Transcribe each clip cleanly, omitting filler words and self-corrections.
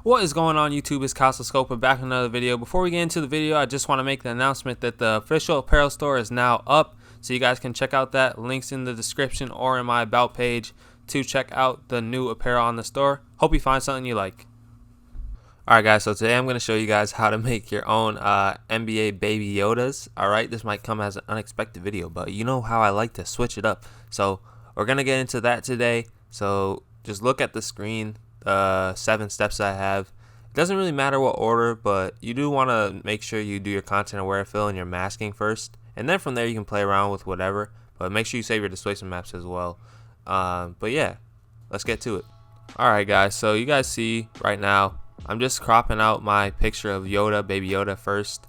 What is going on, YouTube? It's Scope back in another video. Before we get into the video, I just want to make the announcement that the official apparel store is now up, so you guys can check out that. Links in the description or in my about page to check out the new apparel on the store. Hope you find something you like. Alright guys, so today I'm going to show you guys how to make your own NBA Baby Yodas. Alright, this might come as an unexpected video, but you know how I like to switch it up. So we're going to get into that today. So just look at the screen, 7 steps I have. It doesn't really matter what order, but you do want to make sure you do your content aware fill and your masking first. And then from there you can play around with whatever, but make sure you save your displacement maps as well. But yeah, let's get to it. Alright guys, so you guys see right now, I'm just cropping out my picture of Yoda, Baby Yoda first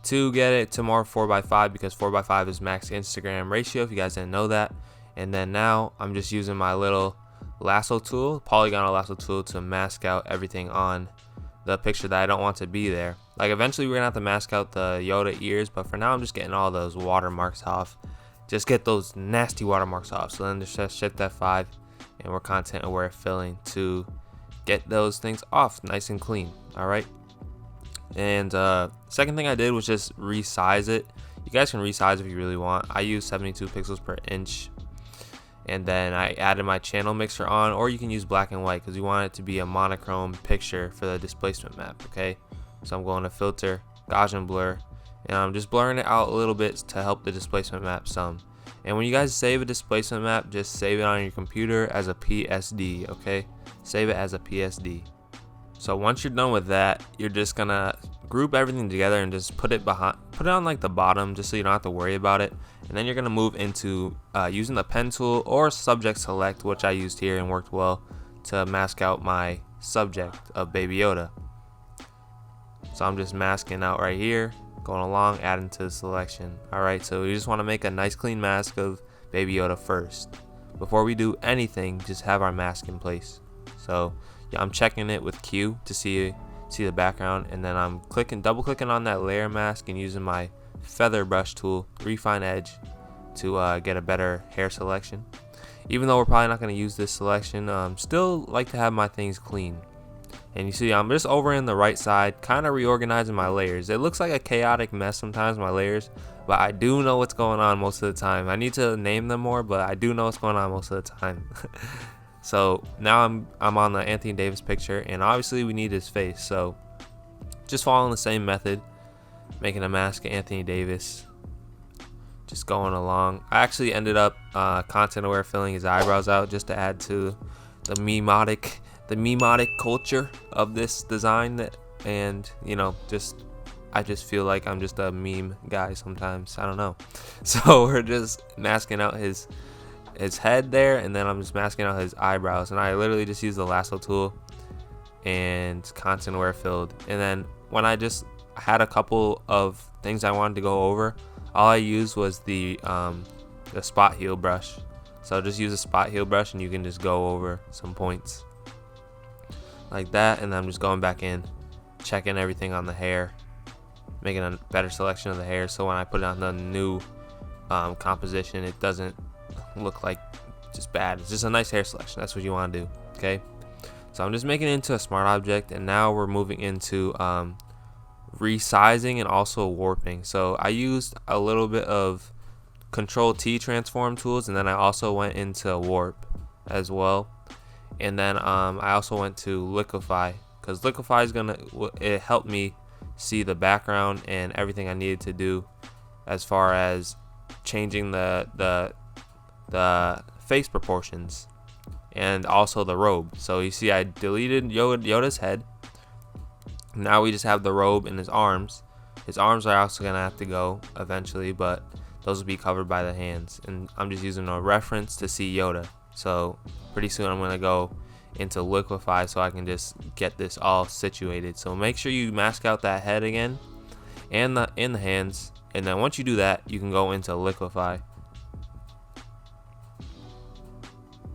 to get it to more 4x5 because 4x5 is max Instagram ratio if you guys didn't know that. And then now I'm just using my little lasso tool, polygonal lasso tool, to mask out everything on the picture that I don't want to be there. Like eventually we're gonna have to mask out the Yoda ears, but for now I'm just getting all those watermarks off. Just get those nasty watermarks off. So then just shift F5 and we're content aware filling to get those things off nice and clean. Alright, and second thing I did was just resize it. You guys can resize if you really want. I use 72 pixels per inch, and then I added my channel mixer on, or you can use black and white because we want it to be a monochrome picture for the displacement map. Okay, so I'm going to filter, Gaussian blur, and I'm just blurring it out a little bit to help the displacement map some. And when you guys save a displacement map, just save it on your computer as a PSD. Okay, save it as a PSD. So once you're done with that, you're just gonna group everything together and just put it on like the bottom, just so you don't have to worry about it. And then you're gonna move into using the pen tool or subject select, which I used here and worked well, to mask out my subject of Baby Yoda. So I'm just masking out right here, going along, adding to the selection. Alright, so you just want to make a nice clean mask of Baby Yoda first. Before we do anything, just have our mask in place. So yeah, I'm checking it with Q to see the background, and then I'm double clicking on that layer mask and using my feather brush tool, refine edge, to get a better hair selection. Even though we're probably not going to use this selection, still like to have my things clean. And you see I'm just over in the right side, kind of reorganizing my layers. It looks like a chaotic mess sometimes, my layers, but I do know what's going on most of the time. I need to name them more, but I do know what's going on most of the time. So now I'm on the Anthony Davis picture, and obviously we need his face, so just following the same method, making a mask of Anthony Davis, just going along. I actually ended up content aware filling his eyebrows out just to add to the memetic culture of this design. And you know, I just feel like I'm just a meme guy sometimes. I don't know. So we're just masking out his head there, and then I'm just masking out his eyebrows, and I literally just use the lasso tool and content aware filled. And then when I just had a couple of things I wanted to go over, all I used was the spot heal brush. So just use a spot heal brush and you can just go over some points like that. And then I'm just going back in, checking everything on the hair, making a better selection of the hair, so when I put it on the new composition, it doesn't look like just bad. It's just a nice hair selection. That's what you want to do. Okay, so I'm just making it into a smart object, and now we're moving into resizing and also warping. So I used a little bit of Control T transform tools, and then I also went into warp as well. And then I also went to liquefy, because liquefy is it helped me see the background and everything I needed to do as far as changing the face proportions and also the robe. So you see I deleted Yoda's head. Now we just have the robe and his arms. His arms are also gonna have to go eventually, but those will be covered by the hands, and I'm just using a reference to see Yoda. So pretty soon I'm gonna go into liquefy so I can just get this all situated. So make sure you mask out that head again and the hands, and then once you do that, you can go into liquefy.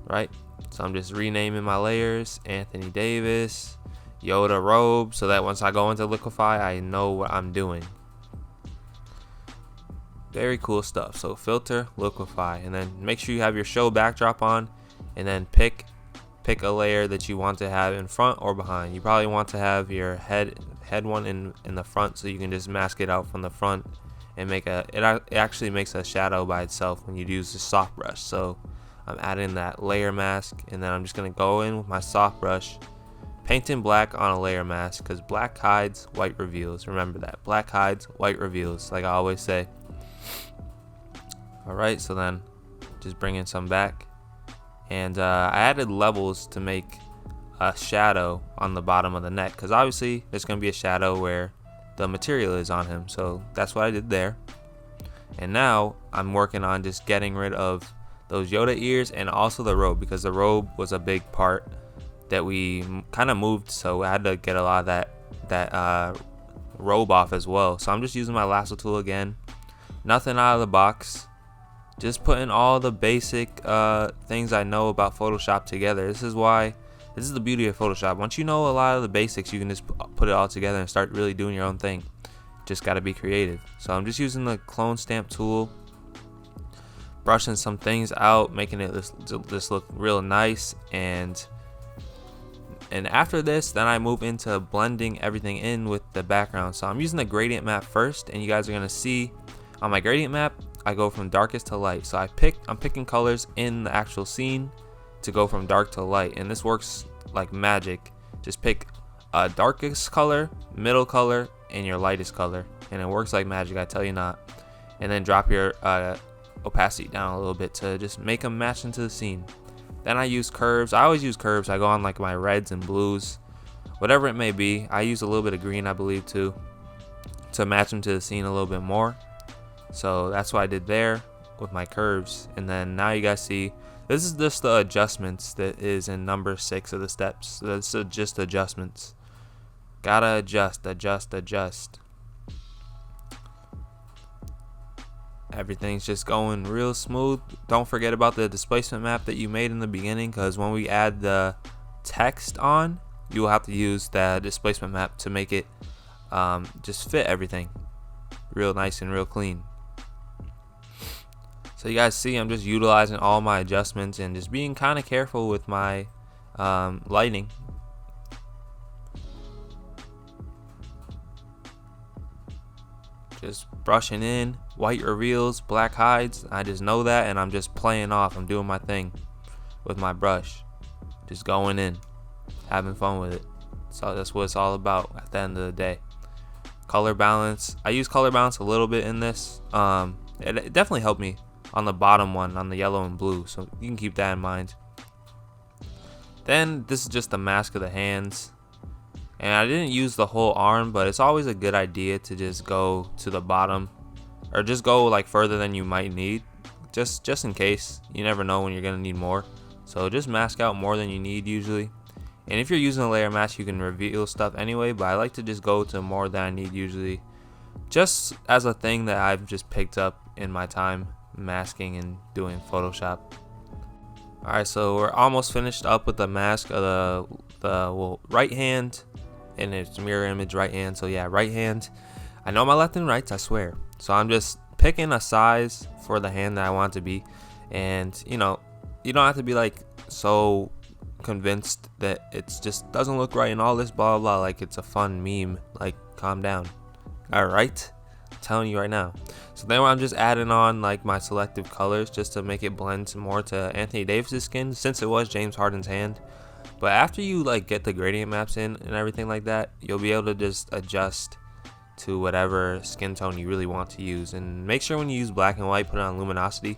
Right, so I'm just renaming my layers, Anthony Davis, Yoda robe, so that once I go into liquefy, I know what I'm doing. Very cool stuff. So filter, liquefy, and then make sure you have your show backdrop on, and then pick pick a layer that you want to have in front or behind. You probably want to have your head one in the front, so you can just mask it out from the front and make it actually makes a shadow by itself when you use the soft brush. So I'm adding that layer mask, and then I'm just gonna go in with my soft brush, paint in black on a layer mask, because black hides, white reveals. Remember that, black hides, white reveals, like I always say. Alright, so then just bring in some back, and I added levels to make a shadow on the bottom of the neck, because obviously there's going to be a shadow where the material is on him. So that's what I did there. And now I'm working on just getting rid of those Yoda ears and also the robe, because the robe was a big part that we kind of moved, so I had to get a lot of that robe off as well. So I'm just using my lasso tool again, nothing out of the box, just putting all the basic things I know about Photoshop together. This is the beauty of Photoshop. Once you know a lot of the basics, you can just put it all together and start really doing your own thing. Just got to be creative. So I'm just using the clone stamp tool, brushing some things out, making it this look real nice. And after this, then I move into blending everything in with the background. So I'm using the gradient map first, and you guys are gonna see on my gradient map, I go from darkest to light. So I'm picking colors in the actual scene to go from dark to light, and this works like magic. Just pick a darkest color, middle color, and your lightest color, and it works like magic, I tell you not. And then drop your opacity down a little bit to just make them match into the scene. Then I use curves. I always use curves. I go on like my reds and blues, whatever it may be. I use a little bit of green, I believe, too, to match them to the scene a little bit more. So that's what I did there with my curves. And then now you guys see, this is just the adjustments that is in number 6 of the steps. So that's just adjustments. Gotta adjust. Everything's just going real smooth. Don't forget about the displacement map that you made in the beginning, because when we add the text on, you will have to use that displacement map to make it just fit everything real nice and real clean. So you guys see, I'm just utilizing all my adjustments and just being kind of careful with my lighting. Just brushing in, white reveals, black hides. I just know that, and I'm just playing off. I'm doing my thing with my brush, just going in, having fun with it. So that's what it's all about at the end of the day. Color balance, I use color balance a little bit in this. It definitely helped me on the bottom one, on the yellow and blue, so you can keep that in mind. Then this is just the mask of the hands, and I didn't use the whole arm, but it's always a good idea to just go to the bottom, or just go like further than you might need, just in case. You never know when you're gonna need more, so just mask out more than you need usually. And if you're using a layer mask, you can reveal stuff anyway, but I like to just go to more than I need usually, just as a thing that I've just picked up in my time masking and doing Photoshop. Alright, so we're almost finished up with the mask of the right hand, and it's mirror image right hand. So yeah, right hand. I know my left and rights, I swear. So I'm just picking a size for the hand that I want it to be, and you know, you don't have to be like so convinced that it's just doesn't look right and all this blah blah blah, like it's a fun meme. Like, calm down. Alright, I'm telling you right now. So then I'm just adding on like my selective colors just to make it blend more to Anthony Davis's skin, since it was James Harden's hand. But after you like get the gradient maps in and everything like that, you'll be able to just adjust to whatever skin tone you really want to use. And make sure when you use black and white, put it on luminosity.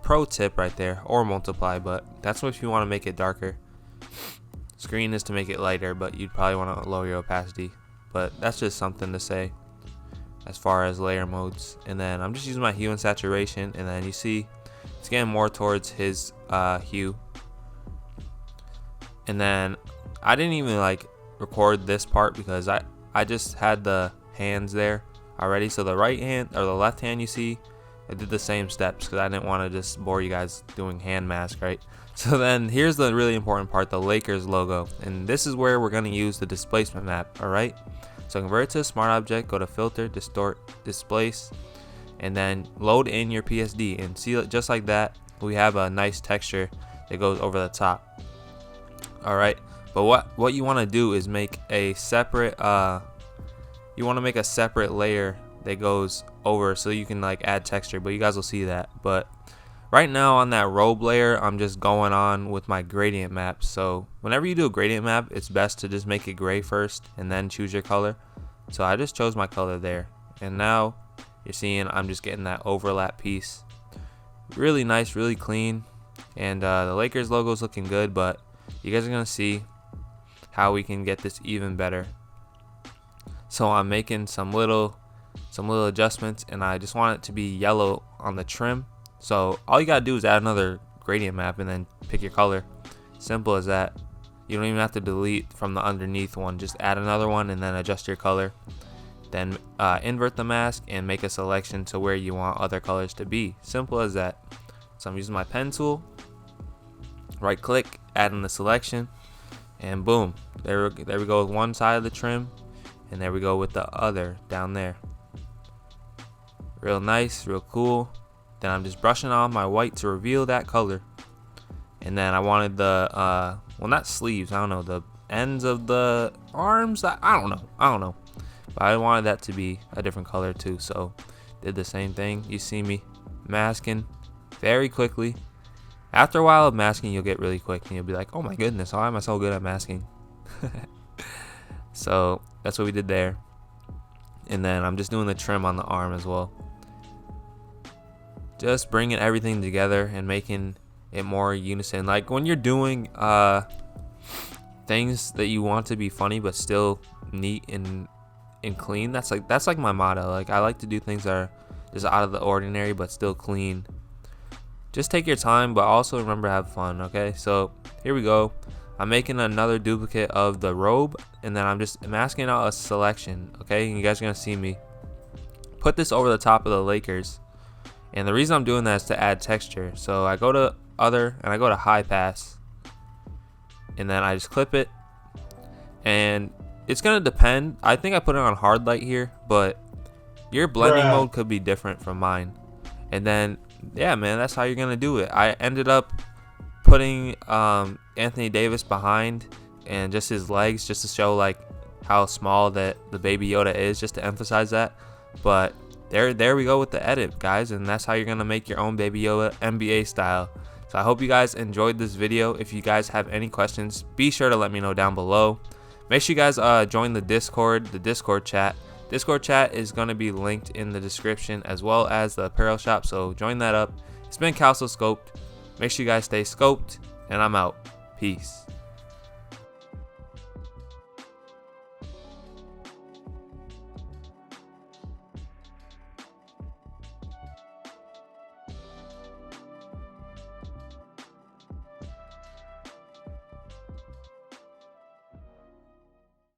Pro tip right there, or multiply, but that's what if you want to make it darker. Screen is to make it lighter, but you'd probably want to lower your opacity. But that's just something to say as far as layer modes. And then I'm just using my hue and saturation, and then you see it's getting more towards his hue. And then I didn't even like record this part because I just had the hands there already. So the right hand or the left hand, you see I did the same steps because I didn't want to just bore you guys doing hand mask, right? So then here's the really important part, the Lakers logo, and this is where we're going to use the displacement map. All right, so convert it to a smart object, go to filter, distort, displace, and then load in your PSD, and see, just like that, we have a nice texture that goes over the top. All right, but what you want to do is make a separate layer that goes over so you can like add texture, but you guys will see that. But right now on that robe layer, I'm just going on with my gradient map. So whenever you do a gradient map, it's best to just make it gray first and then choose your color. So I just chose my color there, and now you're seeing I'm just getting that overlap piece. Really nice, really clean, and the Lakers logo is looking good, but you guys are gonna see how we can get this even better. So I'm making some little adjustments, and I just want it to be yellow on the trim. So all you gotta do is add another gradient map and then pick your color. Simple as that. You don't even have to delete from the underneath one. Just add another one and then adjust your color. Then invert the mask and make a selection to where you want other colors to be. Simple as that. So I'm using my pen tool. Right click, add in the selection, and boom. There we go with one side of the trim, and there we go with the other down there. Real nice, real cool. Then I'm just brushing on my white to reveal that color. And then I wanted the well, not sleeves, I don't know, the ends of the arms. I don't know. But I wanted that to be a different color too, so did the same thing. You see me masking very quickly. After a while of masking, you'll get really quick and you'll be like, oh my goodness, why am I so good at masking? So that's what we did there. And then I'm just doing the trim on the arm as well. Just bringing everything together and making it more unison. Like when you're doing things that you want to be funny but still neat and clean, that's like my motto. Like I like to do things that are just out of the ordinary but still clean. Just take your time, but also remember to have fun. Okay, so here we go. I'm making another duplicate of the robe, and then I'm just masking out a selection. Okay, and you guys are gonna see me put this over the top of the Lakers, and the reason I'm doing that is to add texture. So I go to other and I go to high pass, and then I just clip it, and it's gonna depend. I think I put it on hard light here, but your blending mode could be different from mine. And then yeah, man, that's how you're gonna do it. I ended up putting Anthony Davis behind and just his legs, just to show like how small that the baby Yoda is, just to emphasize that. But there we go with the edit, guys, and that's how you're gonna make your own baby Yoda NBA style. So I hope you guys enjoyed this video. If you guys have any questions, be sure to let me know down below. Make sure you guys join the Discord chat. Discord chat is going to be linked in the description, as well as the apparel shop, so join that up. It's been Calso Scoped. Make sure you guys stay scoped, and I'm out. Peace.